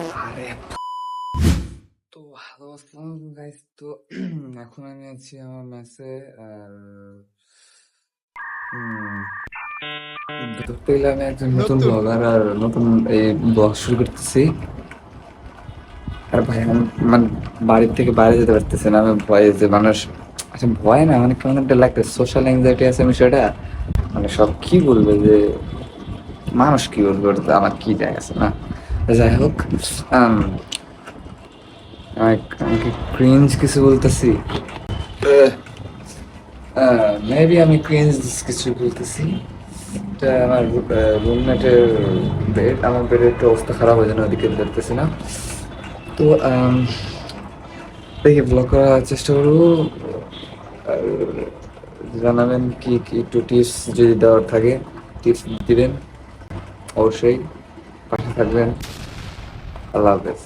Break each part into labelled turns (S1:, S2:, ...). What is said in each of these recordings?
S1: আরে তো হ্যালো আসসালামু আলাইকুম গাইস। তো এখন আমি আছি আমার মেসে। আর ধরতে গেলে আমি একজন নতুন ব্লগার আর নতুন এই ব্লগ শুরু করতেছি। আর ভাই আমি মানে বাড়ির থেকে বাইরে যেতে পারতেছি না, আমি ভয়ে যে মানুষ, আচ্ছা ভয় না, মানে কেমন একটা লাগতেছে, সোশ্যাল অ্যাংজাইটি আছে বিষয়টা। মানে সব কি বলবে যে মানুষ কি বলবে, ওটা তো আমার কি যায় আছে না। যাই হোক, আমি ক্রিঞ্জ কিছু বলতেছি, মেবি আমি ক্রিঞ্জ কিছু বলতেছি। এটা আমার রুমমেটের বেড, আমার বেডের একটু অবস্থা খারাপ হয়ে যায়, ওদিকে ধরতেছি না। তো দেখি ব্লগ করার চেষ্টা করবো। আর জানাবেন কি কি একটু টিপস যদি দেওয়ার থাকে, টিপস দিবেন অবশ্যই, পাশে থাকবেন। আল্লাহ হাফেজ।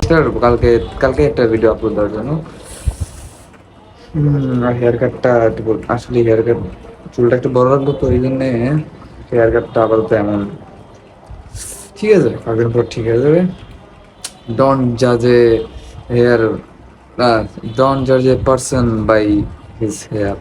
S1: চেষ্টা করবো কালকে কালকে একটা ভিডিও আপলোড দেওয়ার জন্য। আর হেয়ার কাটটা একটু আসলে হেয়ার কাট, চুলটা একটু বড় রাখবো, তো এই জন্যে হেয়ার কাটটা আপাতত এমন। ঠিক আছে, কয়েকদিন পর ঠিক হয়ে যাবে। ডোন্ট জাজ এ হেয়ার, ডোন্ট জাজ a person by his hair.